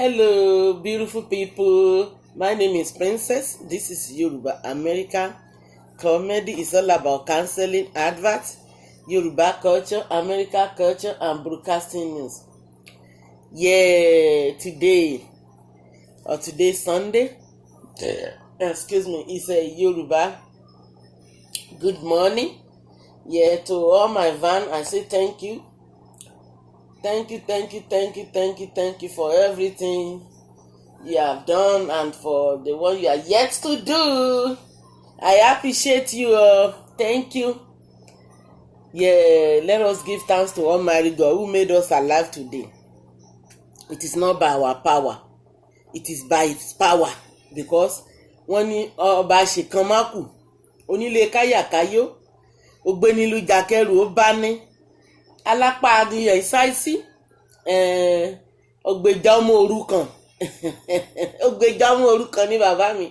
Hello, beautiful people. My name is Princess. This is Yoruba American comedy. It's all about counseling, adverts, Yoruba culture, American culture, and broadcasting news. Yeah, today Sunday. Excuse me. It's a Yoruba. Good morning. Yeah, to all my van, I say thank you. Thank you for everything you have done and for the one you are yet to do. I appreciate you. Thank you. Yeah, let us give thanks to Almighty God who made us alive today. It is not by our power. It is by His power. Because wọ́n ní ọba ṣèkánmákù onílé káyàkáyó ògbénilu jàkẹ́rù ó bá ní alápá adìyẹ ìsáìsí ògbèjà ọmọ òrukàn ògbèjà ọmọ òrukàn ní bàbá mi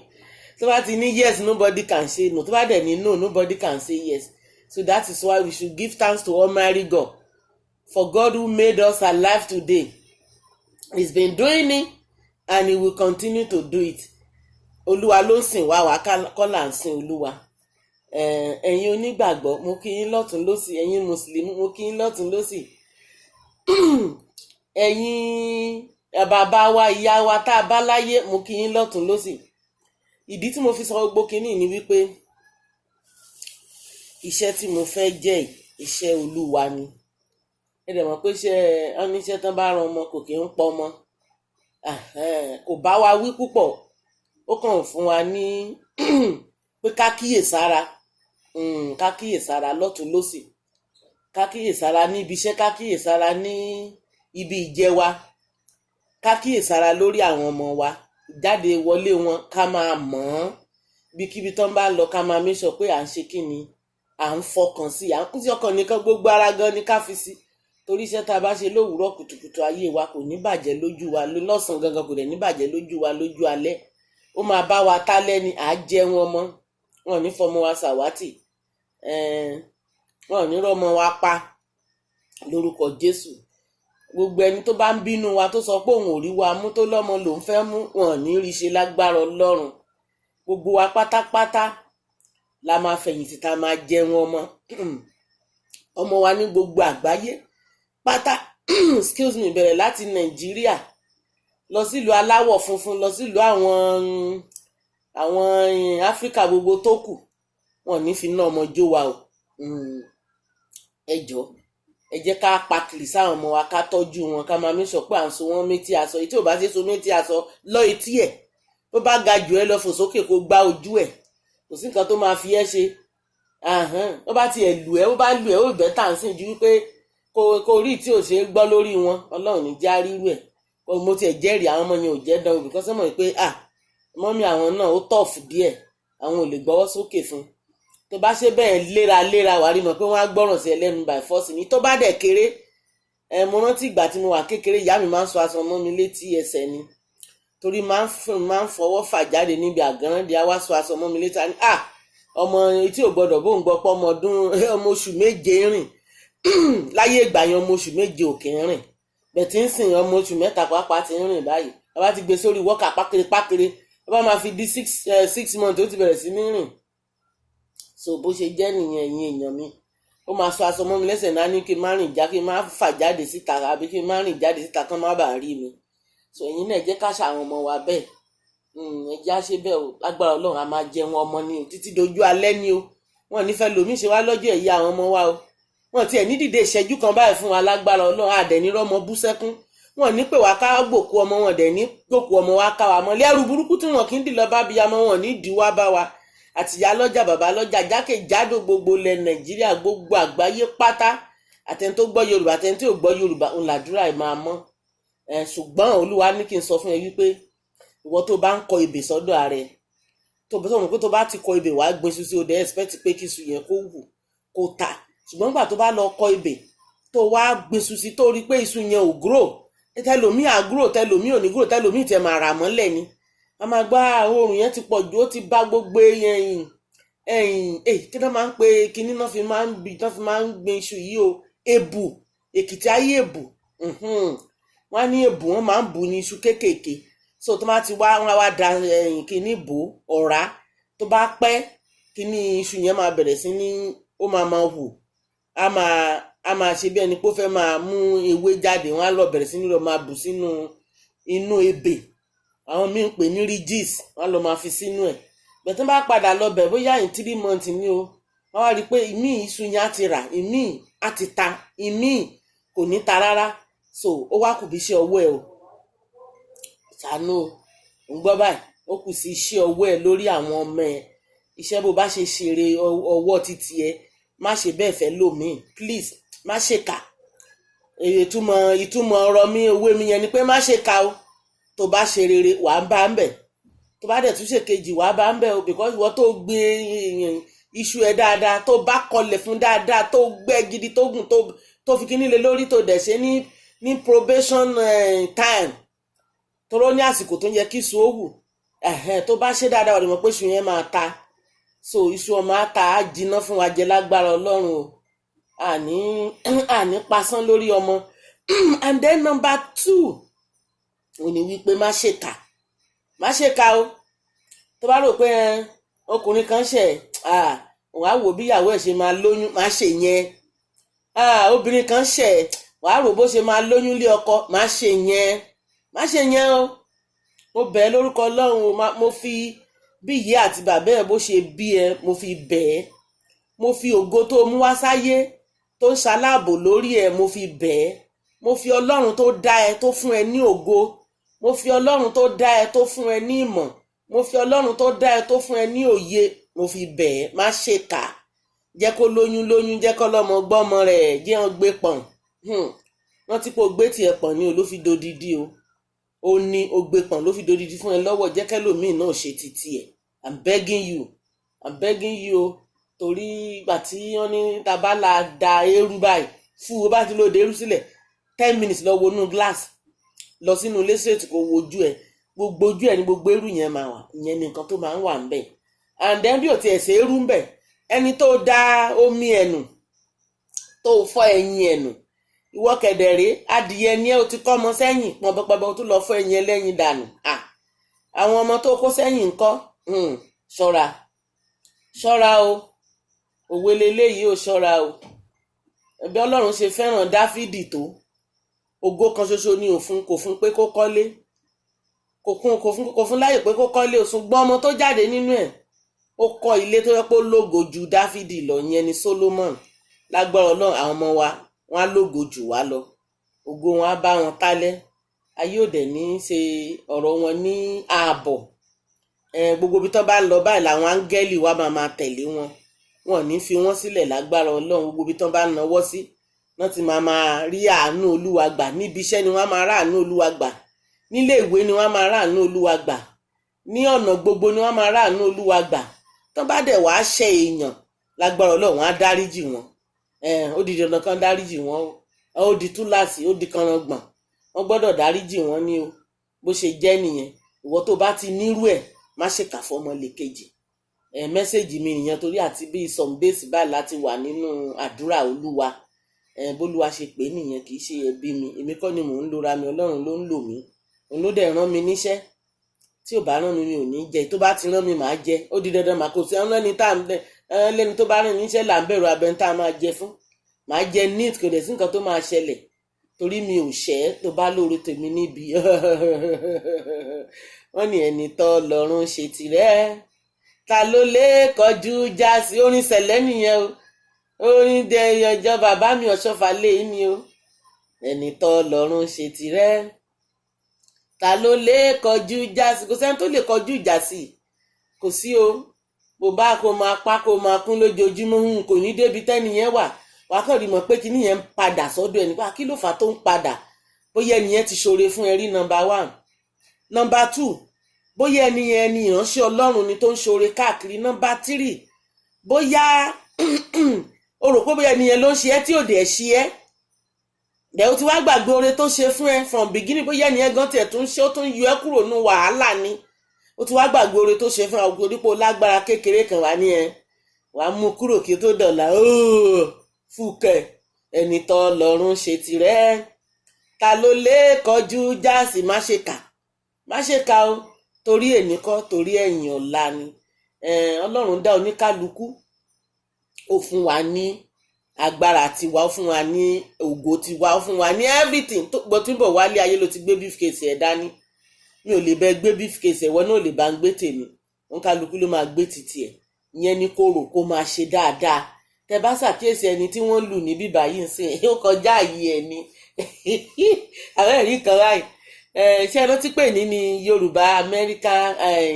tó bá ti ní yes nobody can say no tó bá dẹ̀ ní no nobody can say yes. So that is why we should give thanks to Almighty God for God who made us alive today. He's been doing it and He will continue to do it. Olúwa ló ń sìn wá wá kọ́là ń sìn Olúwa. Ẹ̀yin onígbàgbọ́ mo kí yín lọ́tún lósì, ẹ̀yin mùsùlùmí mo kí yín lọ́tún lósì. Ẹ̀yin bàbá wa ìyá wa tá a bá láyé mo kí yín lọ́tún lósì. Ìdí tí mo fi sọ gbogbo kínní ni wípé iṣẹ́ tí mo fẹ́ jẹ́ iṣẹ́ Olúwa ni. Ẹ dẹ̀ mọ̀ pé oníṣẹ́ tán bá ran ọmọ kò kí ń pọ̀ ọmọ. Kò bá wa wí púpọ̀, ó kàn fún wa ní pé ká kíyèsára. Ká kíyèsára lọ́tún lósì, ká kíyèsára ní ibi iṣẹ́, ká kíyèsára ní ibi ìjẹ wa, ká kíyèsára lórí àwọn ọmọ wa, jáde wọlé wọn ká máa mọ̀ ọ́n bíkíbi tán bá lọ ká máa make sure pé à ń ṣe kí ni à ń fọkàn sí, à ń kú sí ọkàn nìkan, gbogbo ara gan ni ká fi sí, torí iṣẹ́ tá a bá ṣe lówùúrọ̀ kùtùkùtù ayé wa kò ní bàjẹ́ lójú wa lọ́sàn-án gangan, kò dẹ̀ ní bàjẹ́ lójú wa lójú alẹ́. Ó máa bá wa tálẹ́ ni, à á jẹun ọmọ, wọn ò ní fọmọ wa ṣàwátì, wọn ò ní rọmọ wa pa lórúkọ Jésù. Gbogbo ẹni tó bá ń bínú wa tó sọ pé òun ò rí wa mú tó lọ́mọ lòún fẹ́ mú, wọn ò ní rí ṣe lágbára Ọlọ́run. Gbogbo wa pátápátá la máa fẹ̀yìntì tá a máa jẹun ọmọ wa ní gbogbo àgbáyé pátá excuse me, bẹ̀rẹ̀ láti Nàìjíríà lọ sílùú aláwọ̀ funfun, lọ sílùú àwọn Áfíríkà gbogbo tó kù, wọn ò ní fi ná ọmọ jó wa o. Ẹ jọ̀ọ́ ẹ jẹ́ ká pàkìlì sáwọn ọmọ wa, ká tọ́jú wọn, ká máa mẹ́sọ̀ pé à ń so wọ́n métí aṣọ. Èyí tí ò bá ṣe so métí aṣọ lọ etí ẹ̀, tó bá ga jù ẹ lọ fò sókè kó gbá ojú ẹ̀, kò sí nǹkan tó máa fi ẹ́ ṣe. Ó bá tiẹ̀ lù ẹ́, ó bá lù ẹ́ ó bẹ́ tà ń sìn ju wípé kò rí tí ò ṣe é gbọ́ lórí wọn. Ọlọ́run ní já rírú ẹ̀. Mo tiẹ̀ jẹ́rìí àwọn ọmọ yẹn ò jẹ́ dán o, because mọ̀ pé mọ́mí àwọn náà ó tọ̀fù díẹ̀, àwọn ò lè gbọ́wọ́ sókè fún. Tó bá ṣe bẹ́ẹ̀ léraléra wà rí mọ̀ pé wọ́n á gbọ́ràn sí ẹlẹ́nu by force ni. Tó bá dẹ̀ kéré, mo rántí ìgbà tí mo wà kékeré ìyá mi máa ń sọ aṣọ mọ́ mi létí ẹsẹ̀ ni, torí máa ń fọwọ́ fà jáde níbi àgànràndì, á wá sọ aṣọ mọ́ mi létí, ọmọ etí ò gbọdọ̀ bóun gbọ́ pọ́ ọmọ oṣù méje rìn láyé ìgbà yẹn ọmọ oṣù méje ò kì í rìn, bẹ̀tí ń sìn ọmọ oṣù mẹ́ta pàápàá ti ń rìn báyìí. A bá ti gbé sórí wọ́kà pákéré a bá máa fi di 6 months ó ti bẹ̀rẹ̀ sí ní rìn. So bó ṣe jẹ́ nìyẹn ẹ̀yin èèyàn mi. Ó máa sọ aṣọ mọ́ mi lẹ́sẹ̀ náà ní kí n má rìn já, kí n má fà jáde síta, àbí kí n má rìn jáde síta kán má bàa rí mi. So ẹ̀yin náà jẹ́ ká ṣàwọn ọmọ wa bẹ́ẹ̀. Ẹ jẹ́ á ṣe bẹ́ẹ̀ o, lágbára Ọlọ́run a máa jẹun ọmọ ni o títí dojú alẹ́ ni o. Wọ́n nífẹ̀ẹ́ lòmí ṣe wá lọ́jọ́ ẹ̀yà àwọn ọmọ wa o. Wọ́n tiẹ̀ ní dìde ìṣẹ́jú kan báyìí fún wa, lágbára Ọlọ́run àdẹ̀ní rọ́mọ bú sẹ́kún. Wọ́n ní pé wá ká gbòkú ọmọ, wọn dẹ̀ ní gbòkú ọmọ wa ká wa mọ́. Lẹ́rù burúkú tí wọn kì í dì lọ bá Abiyamo, wọn ní dì wá bá wa. Àtìyá lọ́jà bàbá lọ́jà jákèjádò gbogbo ilẹ̀ Nàìjíríà, gbogbo àgbáyé pátá, àtẹni tó gbọ́ Yorùbá àtẹni tí ò gbọ́ Yorùbá, òun làdúrà ẹ̀ máa mọ́. Ṣùgbọ́n Olúwa ní kí n sọ fún ẹ wípé ìwọ tó bá ń kọ ebè sọ́dọ̀ ààrẹ, tó mọ̀ pé tó bá ti kọ ebè wàá gbin iṣu sí, o dẹ̀ expect pé kí iṣu yẹn kó wù kó tà. Ṣùgbọ́n nígbà tó bá lọ kọ ebè tó wá gbin iṣu sí, tó rí pé iṣu yẹn ò grow, tẹlòmíì á grow, tẹlòmíì ò ní grow, tẹlòmíì tẹ máa rà mọ́lẹ̀ ni. A máa gbá oòrùn yẹn ti pọ̀ jù, ó ti bá gbogbo kí ló máa ń pe kinní náà fi máa ń gbin iṣu yìí o, èbù, Èkìtì ayé èbù. wọ́n á ní èbù, wọ́n máa ń bù ní iṣu kéékèèké, so tó bá ti wá wọ́n á wá da kíní bò ọ̀rá, tó bá pẹ́ kíní iṣu yẹn máa bẹ̀rẹ̀ sí ní ó máa hù, a máa ṣe bí ẹni pé ó fẹ́ máa mú ewé jáde, wọ́n á lọ bẹ̀rẹ̀ sí ní lọ máa bù sínú inú ebè, àwọn míì ń pè ní ridges, wọ́n á lọ máa fi sínú ẹ̀. Bẹ̀tẹ́ bá padà lọ bẹ̀ bóyá in 3 months ni o, wọ́n wá rí i pé ìmí iṣu yẹn á ti rà, ìmí á ti ta, ìmí kò ní ta rárá. So ó wá kù bí iṣẹ́ ọwọ́ ẹ o, ṣàánú o ń gbọ́ báyìí, ó kù sí iṣẹ́ ọwọ́ ẹ lórí àwọn ọmọ ẹ. Iṣẹ́ bó bá ṣe ṣeré ọwọ́ títí ẹ, má ṣe bẹ́ẹ̀ fẹ́ lòmíì, please má ṣèkà. Ìtumọ̀ ọ̀rọ̀ mi, òwe mi yẹn ni pé má ṣèkà o. Tó bá ṣe rere wàá bá ń bẹ̀, tó bá dẹ̀ tún ṣe kejì wàá bá ń bẹ̀ o, because ìwọ tó gbé iṣu ẹ dáadáa, tó bá kọlẹ̀ fún dáadáa, tó gbẹ́ gidi, tó gùn, tó fi kíní lé lórí, tó dẹ̀ ṣe ní probation time, toró ní àsìkò tó ń yẹ kí iṣu ó wù, tó bá ṣe dáadáa wà lè mọ̀ pé iṣu yẹn máa ta. So iṣu ọmọ á ta, á jiná fún wa jẹ lágbára Ọlọ́run o, àní pasán lórí ọmọ. And then number 2 ò ní wípé má ṣèkà o. Tó bá rò pé ọkùnrin kan ṣẹ̀ wàá wò bí ìyàwó ẹ̀ ṣe máa lóyún, má ṣe yẹn. Obìnrin kan ṣẹ̀ wàá rò bó ṣe máa lóyún lé ọkọ, má ṣe yẹn o. Mo bẹ̀ ẹ́ lórúkọ Ọlọ́run o, mo fi bí ìyá àti bàbá ẹ̀ bó ṣe bí ẹ, mo fi bẹ̀ ẹ́, mo fi ògo tó mú wá sáyé tó ń ṣaláàbò lórí ẹ, mo fi bẹ̀ ẹ́, mo fi Ọlọ́run tó dá ẹ tó fún ẹ ní ògo, mo fi Ọlọ́run tó dá ẹ tó fún ẹ ní ìmọ̀, mo fi Ọlọ́run tó dá ẹ tó fún ẹ ní òye, mo fi bẹ̀ ẹ́, má ṣèkà. Jẹ́ kó lóyún, jẹ́ kó lọ́mọ gbọ́mọ rẹ̀, jẹ́ wọn gbé pọ̀n. Wọ́n ti pò gbé tiẹ̀ pọ̀n ni o, ló fi dodidi o. Ó ní o gbé pọ̀n ló fi dodidi fún ẹ lọ́wọ́, jẹ́ kẹ́lòmíì náà ṣe titi ẹ̀. I'm begging you o. Torí ìgbà tí wọ́n ní tabala da eérú báyìí, fún o bá ti lóde eérú sílẹ̀ 10 minutes lọ wọnú glass, lọ sínú ilé straight kó wojú ẹ, gbogbo ojú ẹ ní gbogbo eérú yẹn máa wà. Ìyẹn ni nǹkan tó máa ń wà ńbẹ̀. And then bí ò tiẹ̀ ṣe eérú ńbẹ̀, ẹni tó da omi ẹnu tó fọ́ ẹyin ẹnu, ìwọ kẹ̀dẹ̀rẹ́ adìyẹ ni ẹ, o ti kọ́ ọmọ sẹ́yìn pọnpọpọpọ, o tún lọ fọ́ ẹyin ẹlẹ́yin dànù. Àwọn ọmọ tó kó sẹ́yìn ńkọ́? Ṣọ́ra o, òwe leléyìí ò, ṣọ́ra o. Ẹbí Ọlọ́run ṣe fẹ́ràn Dáfídì tó, ògo kan ṣoṣo ni kò fún pé kó kọ́lé, kò fún láyè pé kó kọ́lé, ṣùgbọ́n ọmọ tó jáde nínú ẹ̀ ó kọ́ ilé tó yẹ pé ó lógo ju Dáfídì lọ, yẹn ni Solomon. Lágbára Ọlọ́run àwọn ọmọ wa wọ́n á lógo jù wá lọ, ògo wọn á bá wọn kálẹ̀, ayé òdẹ̀ ní ṣe ọ̀rọ̀ wọn ní ààbọ̀. Gbogbo ibi tó bá ń lọ báyìí làwọn áńgẹ́lì wa máa tẹ̀lé wọn, wọn ò ní fi wọ́n sílẹ̀ lágbára Ọlọ́run. Gbogbo ibi tó bá ń nawọ́ sí wọ́n ti máa rí àánú Olúwa gbà, níbi iṣẹ́ ni wọ́n máa rá àánú Olúwa gbà, nílé ìwé ni wọ́n máa rá àánú Olúwa gbà, ní ọ̀nà gbogbo ni wọ́n máa rá àánú Olúwa gbà. Tó bá dẹ̀ wá ṣe èèyàn, lágbára Ọlọ́run á dáríjì wọn. Ó di dandan kan dáríjì wọn o, ó di túláàsì, ó di kanrangbọ̀n, wọ́n gbọ́dọ̀ dáríjì wọn ní o. Bó ṣe jẹ́ nìyẹn. Ìwọ tó bá ti nírú ẹ̀, má ṣèkà fọmọ lèkejì. Mẹ́sẹ̀jì mi nìyẹn, torí àti bí some days báyìí láti wà nínú àdúrà Olúwa. Bólúwa ṣe pé nìyẹn, kì í ṣe ẹbí mi, èmi kọ́ ni mò ń lora mi, Ọlọ́run ló ń lò mí, òun ló dẹ̀ rán mi níṣẹ́. Tí ò bá rán mi ò ní jẹ, tó bá ti rán mi màá jẹ, ó di dandan màá kò sí lẹ́ni tó bá rán mi níṣẹ́ là ń bẹ̀rù abẹ́ tá a máa jẹ fún. Màá jẹ neat, kò dẹ̀ sí nǹkan tó máa ṣẹlẹ̀, torí mi ò ṣẹ̀ tó bá lóore tèmi níbi. Wọ́n ní ẹni tó lọ́run ṣe tirẹ̀, ta ló lè kọjú já sí? Orin Sẹ̀lẹ́ nìyẹn o, orin dẹ ọjọ́ bàbá mi Ọ̀ṣọ́fà lé ní o. Ẹni tó lọ́run ṣe tirẹ̀, ta ló lè kọjú já sí? Kò sẹ́ni tó lè kọjú ìjà sí, kò sí o. Bó bá kó máa pa kó máa kún lójoojúmọ́, kò ní débi tẹ́niyẹn wà. Wàá kàn rí mọ̀ pé kíní yẹn ń padà sọ́dọ̀ ẹni, kí ló fà tó ń padà? Bóyá ẹni yẹn ti ṣoore fún ẹ rí, number 1. Number 2, bóyá ẹni yẹn ni ìránṣẹ́ Ọlọ́run ni tó ń ṣoore káàkiri. Number 3, bóyá o rò pé bóyá ẹni yẹn ló ń ṣe ẹ́ tí ò dẹ̀ ṣe ẹ́, dẹ̀ o ti wá gbàgbé oore tó ṣe fún ẹ from beginning. Bóyá ẹni yẹn gan tiẹ̀ tún ṣe, ó tún yọ ẹ́ kúrò nínú wàhálà ni, o ti wá gbàgbé oore tó ṣe fún ẹ, dípò lágbára kékeré kan wà ní ẹ, wàá mú kúrò kí tó dọ̀la. Fúkẹ́, ẹni tó lọ́run ṣe tirẹ̀, ta ló lè kọjú jáàsì má ṣe kà o, torí èní kọ́ torí ẹ̀yìn ọ̀la ni. Ọlọ́run dá oníkálukú, ó fún wa ní agbára tiwa, ó fún wa ní ògo tiwa, ó fún wa ní everything. tó gbọ́túbọ̀ wálé ayé ló ti gbé briefcase ẹ̀ dání. Mi ò lè bẹ gbé briefcase ẹ̀wọ́ náà, ò lè bá ń gbé tèmi. Oníkálukú ló máa gbé títì ẹ̀. Ìyẹn ni kó rò kó máa ṣe dáadáa. Tẹ bá ṣàkíyèsí ẹni tí wọ́n lù ní bíbá yìí ń sìn, ó kọjá àyè ẹ̀ ni. àwọn ẹ̀rí kan láì. Ṣé ẹ rántí pé ní ni Yorùbá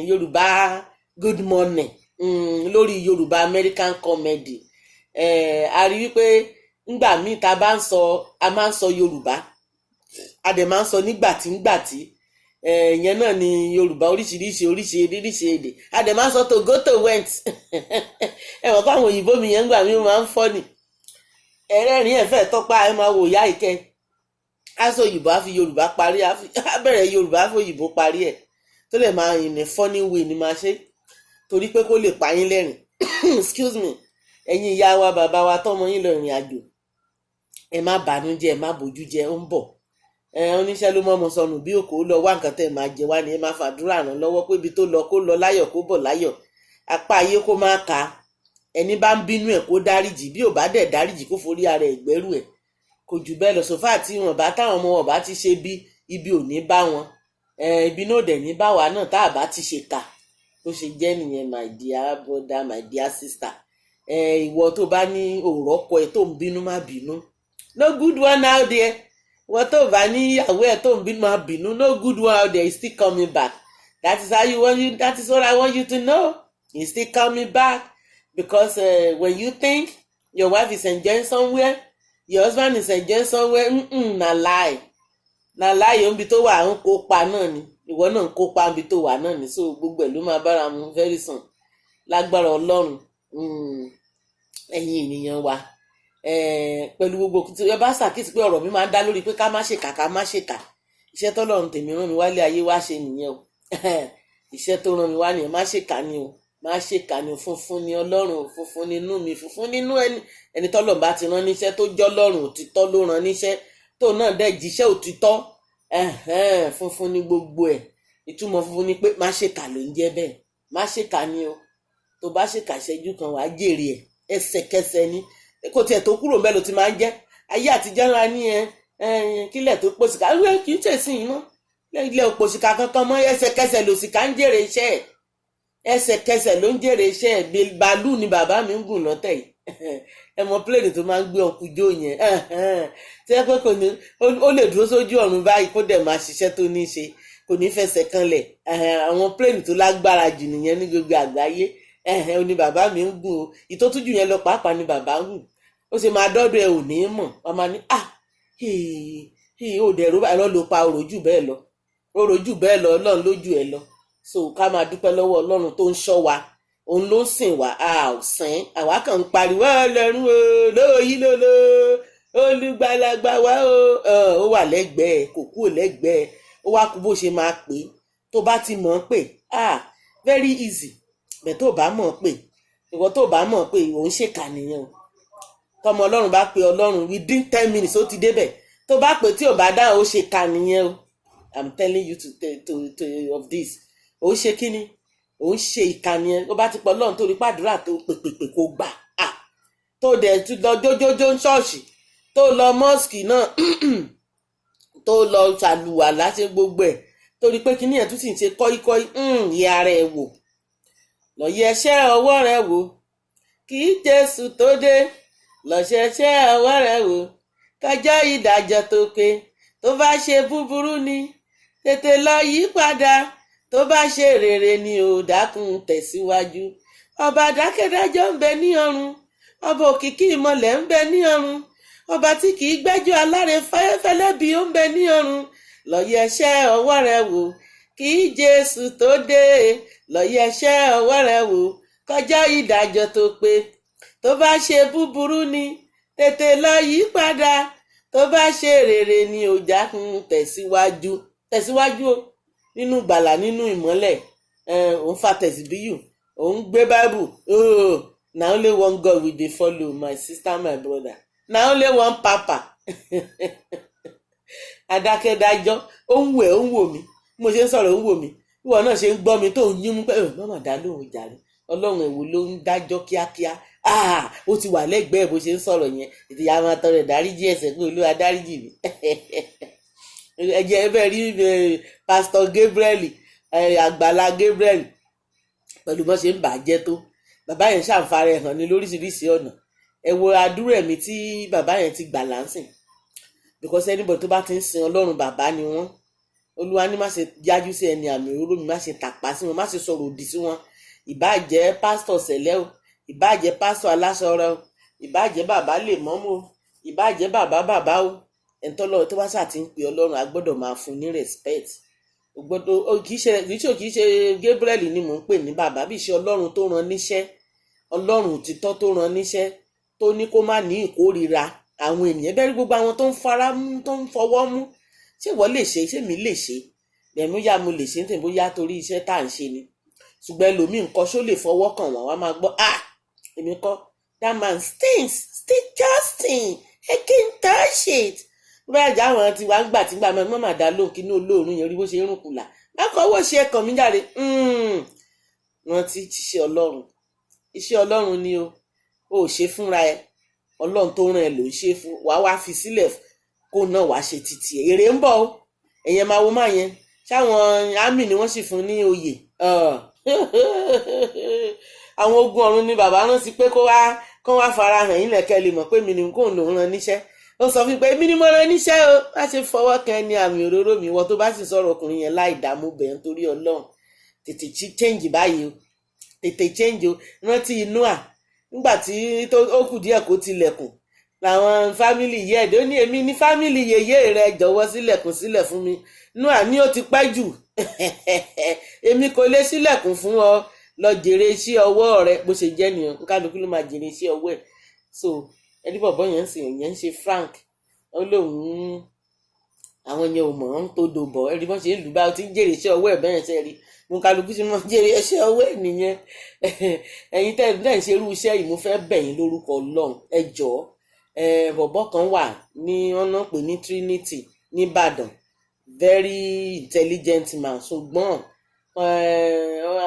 Yorùbá good morning lórí Yorùbá American comedy. A rí wípé ńgbà míì tá a bá ń sọ, a máa ń sọ Yorùbá, a dẹ̀ máa ń sọ nígbàtí. Ìyẹn náà ni Yorùbá oríṣiríṣi èdè, a dẹ̀ máa ń sọ to go to went. Ẹ̀wọ̀n káwọn òyìnbó mi yẹn ńgbà mí máa ń fọ́ ni. Ẹ̀rẹ́rìn ẹ̀fẹ́ tọ́pá ẹ máa wò yá ìkẹ́. Á sọ òyìnbó á fi Yorùbá parí, á bẹ̀rẹ̀ Yorùbá á fi òyìnbó parí ẹ̀. Tó lè máa in a funny way ni máa ṣe, torí pé kó lè pa yín lẹ́rìn. Excuse me. Ẹ̀yin ìyá wa bàbá wa tọ́mọ yín lọ ìrìn àjò, ẹ má bànújẹ́, ẹ má bójú jẹ́, ó ń bọ̀. Oníṣẹ́ ló mọ́mọ sọnù bí òkò, ó lọ wá nǹkan tẹ́ máa jẹ wá ni. Ẹ máa fàdúrà ràn lọ́wọ́ pé ibi tó lọ kó lọ láyọ̀, kó bọ̀ láyọ̀. Apá ayé kó má ka. Ẹni bá ń bínú ẹ̀ kó dáríjì, bí ò bá dẹ̀ dáríjì kó forí ara ẹ̀ gbẹ́rù ẹ̀. Kò jù bẹ́ẹ̀ lọ. Sòfà tí táwọn ọmọ wọn bá ti ṣe bí, ibi ò ní bá wọn. Ibi náà dẹ̀ ní bá wa náà tá a bá ti ṣe kà. Tó ṣe jẹ́ nìyẹn, my dear brother, my dear sister. Ìwọ tó bá ní òòrọ̀ ọkọ ẹ tó ń bínú, má bínú. No good one out there. Ìwọ tó bá ní ìyàwó ẹ tó ń bínú, má bínú. No good one out there. He's still coming back. That is what I want you to know. He's still coming back. Because when you think your wife is enjoying somewhere, your husband is enjoying somewhere, na lie. Na lie, òun bí tó wà ń kópa náà ni. Ìwọ náà ń kópa bí tó wà náà ni. So gbogbo ẹ̀ ló máa bára mu very soon. Lágbára Ọlọ́run. Ẹ̀yin ènìyàn wa. Pẹ̀lú gbogbo tí ẹ bá ṣàkíyèsí pé ọ̀rọ̀ mi máa ń dá lórí pé ká má ṣèkà. Iṣẹ́ tọ́lọ́run tèmi rán mi wálé ayé wá ṣe nìyẹn o. Iṣẹ́ tó rán mi wá nìyẹn, má ṣèkà ni o. Má ṣèkà ni o. Funfun ni Ọlọ́run, funfun nínú mi, funfun nínú ẹni tọ́lọ́run bá ti rán níṣẹ́, tó jọ́ lọ́run òtítọ́ ló rán níṣẹ́, tó náà dẹ̀ jíṣẹ́ òtítọ́. Funfun ni gbogbo ẹ̀. Ìtumọ̀ funfun ni pé má ṣèkà ló ń jẹ́ bẹ́ẹ̀. Má ṣèkà ni o. Tó bá ṣèkà ìṣẹ́jú kan wàá jèrè ẹ̀. Ẹsẹ̀kẹsẹ̀ ni. Kò tiẹ̀ tó kúrò ńbẹ̀ ló ti máa ń jẹ́. Ayé àtijọ́ ńlá ní kílẹ̀ tó pòṣìkà. Kì í ṣèṣìn yín mọ́. Ilẹ̀ òpòṣìkà kankan mọ́. Ẹsẹ̀kẹsẹ̀ lòṣìkà ń jèrè iṣẹ́ ẹ̀. Ẹsẹ̀kẹsẹ̀ ló ń jèrè iṣẹ́ ẹ̀. Bàálù ni bàbá mi ń gùn lọ́tẹ̀ yìí. Ẹ mọ pléènì tó máa ń gbé ọkùnjó yẹn. Tí ẹ pé kò ní, ó lè dúró sójú ọ̀run báyìí kó dẹ̀ máa ṣiṣẹ́ tó ní ṣe. Kò ní fẹsẹ̀ kanlẹ̀. Àwọn pléènì tó lágbára jù nìyẹn ní gbogbo àgbáyé. Ó ní bàbá mi ń gùn o. Ìtótújù yẹn lọ pàápàá ni bàbá ń gùn. Ó ṣe máa dọ́dọ̀ ẹ ò ní mọ̀. Wọ́n máa ní ó dẹ̀rú báyìí lọ́ ló pa òròjù bẹ́ẹ̀ lọ. Òròjù bẹ́ẹ̀ lọ, Ọlọ́run lójú ẹ lọ. So ká máa dúpẹ́ lọ́wọ́ Ọlọ́run tó ń ṣọ́ wa. Òun ló ń sìn wá, a ò sìn. Àwa kàn ń pariwo Ọlọ́run o, lóyí lólo, olùgbàlagbà wa o. Ó wà lẹ́gbẹ̀ẹ́, kò kúrò lẹ́gbẹ̀ẹ́. Ó wá kú bó ṣe máa pè é. Tó bá ti mọ̀ ọ́n pè, very easy. Bẹ̀ tó bá mọ̀ ọ́n pè, ìwọ tó bá mọ̀ ọ́n pè, òun ṣèkà nìyẹn o. Tọmọ Ọlọ́run bá pe Ọlọ́run within 10 minutes ó ti débẹ̀. Tó bá pè tí ò bá dáhùn, ó ṣèkà nìyẹn o. I'm telling you of this. Ó ṣe kí ni? Ó ń ṣe ìkànnì ẹ. Ó bá ti pọ̀ Ọlọ́run tó rí pàdúrà tó pèpèpè kó gbà. Tó dẹ̀ tún lọ jójójó ń ṣọ́ọ̀ṣì, tó lọ mọ́ọ̀sì náà, tó lọ ṣàlùwà láṣẹ gbogbo ẹ̀. Torí pé kíní ẹ̀ tún sì ń ṣe kọ́íkọ́í. Ìyá rẹ̀ wò. Lọ yẹṣẹ́ ọwọ́ rẹ̀ wò. Kí Jésù tó dé. Lọ ṣẹṣẹ́ ọwọ́ rẹ̀ wò. Kọjọ́ ìdájọ́ tó pé. Tó bá ṣe búburú ni, tètè lọ yí padà. Tó bá ṣe rere ni ò dákun tẹ̀síwájú. Ọba dákẹ́dájọ́ ń bẹ ní ọ̀run. Ọba òkìkí ìmọ̀lẹ̀ ń bẹ ní ọ̀run. Ọba tí kì í gbẹ́jọ́ aláre fẹ́lẹ́fẹ́lẹ́ bí ó ń bẹ ní ọ̀run. Lọ yẹṣẹ́ ọwọ́ rẹ̀ wò. Kí Jésù tó dé. Lọ yẹṣẹ́ ọwọ́ rẹ̀ wò. Kọjọ́ ìdájọ́ tó pé. Tó bá ṣe búburú ni, tètè lọ yí padà. Tó bá ṣe rere ni ò dákun tẹ̀síwájú. Tẹ̀síwájú o. Nínú gbàlà, nínú ìmọ́lẹ̀. Òun fa tẹ̀síbíyù. Òun gbé Bible. Na only one God we dey follow, my sister, my brother. Na only one Papa. adákẹ́dájọ́ ó ń wẹ̀ ó ń wò mí mo ṣe ń sọ̀rọ̀ ó ń wò mí ìwọ náà ṣe ń gbọ́ mi tó ń yín mú pé mọ́mọ́ dá lóhùn jàre ọlọ́run èwo ló ń dájọ́ kíákíá ó ti wà lẹ́gbẹ̀ẹ́ bó ṣe ń sọ̀rọ̀ yẹn ètò ìyá máa tọrọ ìdáríjì ẹ̀ṣẹ̀ pé Olúwa dáríjì mi ẹ̀jẹ̀ ẹ bẹ́ẹ̀ rí pásítọ̀ Gabriel àgbàlá Gabriel pẹ̀lú bó ṣe ń bàjẹ́ tó bàbá yẹn ṣàǹfààní hàn ní lóríṣiríṣi ọ̀nà ẹ wo àdúrà ẹ̀mí tí bàbá yẹn ti gbà láǹsìn because anybody tó bá ti ń sin Ọlọ́run bàbá ni wọ́n Olúwa ní má ṣe yájú sí ẹni àmì òróró mi má ṣe tàpá sí wọn má ṣe sọ̀rọ̀ òdì sí wọn ìbáà jẹ́ pásítọ̀ sẹ̀lẹ́ o ìbáà jẹ́ pásítọ̀ aláṣọrẹ o ìbáà jẹ́ bàbá lè mọ́mọ́ o ìbáà jẹ́ bàbá o ẹ̀ńtọ́lọ́run tó bá ṣáà ti ń pè Ọlọ́run a gbọ́dọ̀ máa fún ní respect kì í ṣe Gabriel ni mò ń pè ní bàbá bí ṣe Ọlọ́run tó rán níṣẹ́ Ọlọ́run òtítọ́ tó rán níṣẹ́ tó ní kó má ní ìkórìíra àwọn ènìyàn bẹ́ẹ̀ rí gbogbo àwọn tó ń fara mú tó ń fọwọ́ mú ṣé ìwọ lè ṣe ṣé mi lè ṣe ẹ̀mú yá mo lè ṣe ní tèmi bóyá torí iṣẹ́ tá à ń ṣe ni ṣùgbọ́n ẹlòmíì nǹkan ṣó lè fọwọ́ kàn wọ́n wá máa gbọ́ èmi kọ́ that man stinks disgusting I can't touch it bẹ́ẹ̀ àjà àwọn tí wàá ń gbà tí ń gbà mọ́ màá dá lóhùn kí ní olóòórùn yẹn rí bó ṣe ń rùn kùlà bákan owó ṣe ẹ̀kàn mi jáde wọ́n ti ṣiṣẹ́ Ọlọ́run iṣẹ́ Ọlọ́run ni o ṣe fúnra ẹ Ọlọ́run tó rán ẹ ló ń ṣe fún wàá wá fi sílẹ̀ kó náà wàá ṣe títì èrè ń bọ̀ o ẹ̀yẹn máa wo máa yẹn ṣáwọn àmì ni wọ́n sì fún ní oyè àwọn ogun ọ̀run ni bàbá rán sí pé kó wá farahàn yín lẹ̀kẹ́ lè mọ̀ pé mi ni kò lòún rán níṣẹ́ ó sọ fún mi pé èmi ni mo rán níṣẹ́ o má ṣe fọwọ́ kan ẹni àmì òróró mi wọ́n tó bá sì sọ̀rọ̀ ọkùnrin yẹn láì dààmú bẹ̀rẹ̀ nítorí Ọlọ́run tètè change báyìí o tètè change o rántí Noah nígbà tí ó kù díẹ̀ kó tilẹ̀kùn làwọn fámìlì yẹ ẹ̀dẹ́ ó ní èmi ní fámìlì yèyé rẹ jọ̀wọ́ sílẹ̀kùn sílẹ̀ fún mi Noah ní ó ti pẹ́ jù èmi kò lè sílẹ̀kùn fún ọ lọ jèrè iṣẹ́ ọwọ́ rẹ bó ṣe jẹ́ nìyẹn kálukú ló máa jèrè iṣẹ́ ọwọ́ ẹ̀ so ẹni bọ̀bọ̀ yẹn ń ṣe Frank ó lóun àwọn yẹn ò mọ̀ ń tó dòbọ̀ ẹni bọ́n ṣe ń lù bá ó ti ń jèrè iṣẹ́ ọwọ́ ẹ̀ bẹ́ẹ̀ ṣe rí mo kálukú sí mọ́ jèrè iṣẹ́ ọwọ́ ẹ̀ nìyẹn ẹ̀yin tẹ́ ẹ̀ ń ṣe irú iṣẹ́ yìí mo fẹ́ bẹ̀ yín lórúkọ Ọlọ́run ẹ jọ̀ọ́ bọ̀bọ̀ kan wà ní wọ́n náà pè ní Trinity nìbàdàn very intelligent man ṣùgbọ́n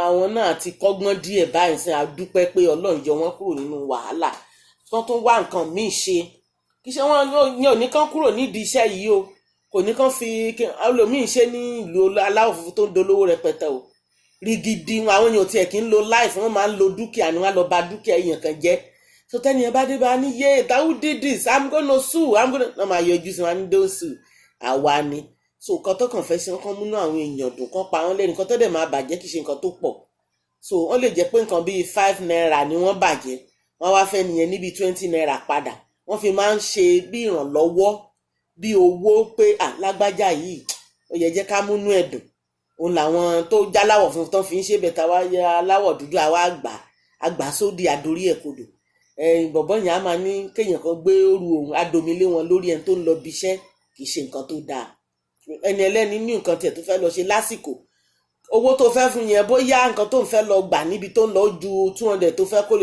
àwọn náà ti kọ́gbọ́n díẹ̀ báyìí sí àdúpẹ́ pé Ọlọ́run yọ wọ́n kúrò nínú wàhálà tó tún wá nǹkan míì ṣe kì í ṣe wọ́n ní òní kan kúrò nídìí iṣẹ́ yìí o kò ní kan fi olómìn ṣe ní ìlú aláwọ̀ funfun tó ń dolówó rẹpẹtẹ o rí gidi àwọn èèyàn tiẹ̀ kì í lo life wọ́n máa ń lo dúkìá ni wọ́n á lọ bà dúkìá èèyàn kan jẹ́ so tẹ́ni ẹ bá dé bá ní yé who did this I'm gonna sue wọ́n máa yọjú sí wọn ní don't sue àwa ni so nǹkan tó kàn fẹ́ ṣe kán múnú àwọn èèyàn dùn kán pa wọ́n lẹ́nu nǹkan tó dẹ̀ máa bàjẹ́ kì í ṣe nǹkan tó pọ̀ so wọ́n lè jẹ́ pé nǹkan bíi 5 naira ni wọ́n bàjẹ́ wọ́n wá fẹ́ nìyẹn níbi 20 naira padà wọ́n fi máa ń ṣe bí ìrànlọ́wọ́ bí owó pé lágbájá yìí ó yẹ jẹ́ ká múnú ẹ̀dùn òun làwọn tó jáláwọ̀ fún tán fi ń ṣe bẹ̀tà wá yá aláwọ̀ dúdú àwa àgbà sódì àdórí ẹ̀ kodò bọ̀bọ́ yẹn á máa ní kéèyàn kan gbé òru òun adomilé wọn lórí ẹni tó ń lọ bíṣẹ́ kì í ṣe nǹkan tó dáa ẹni ẹlẹ́ni ní nǹkan tiẹ̀ tó fẹ́ lọ ṣe lásìkò owó tó fẹ́ fún yẹn bóyá nǹkan tó ń fẹ́ lọ gbà níbi tó ń lọ ju 200 tó fẹ́ kó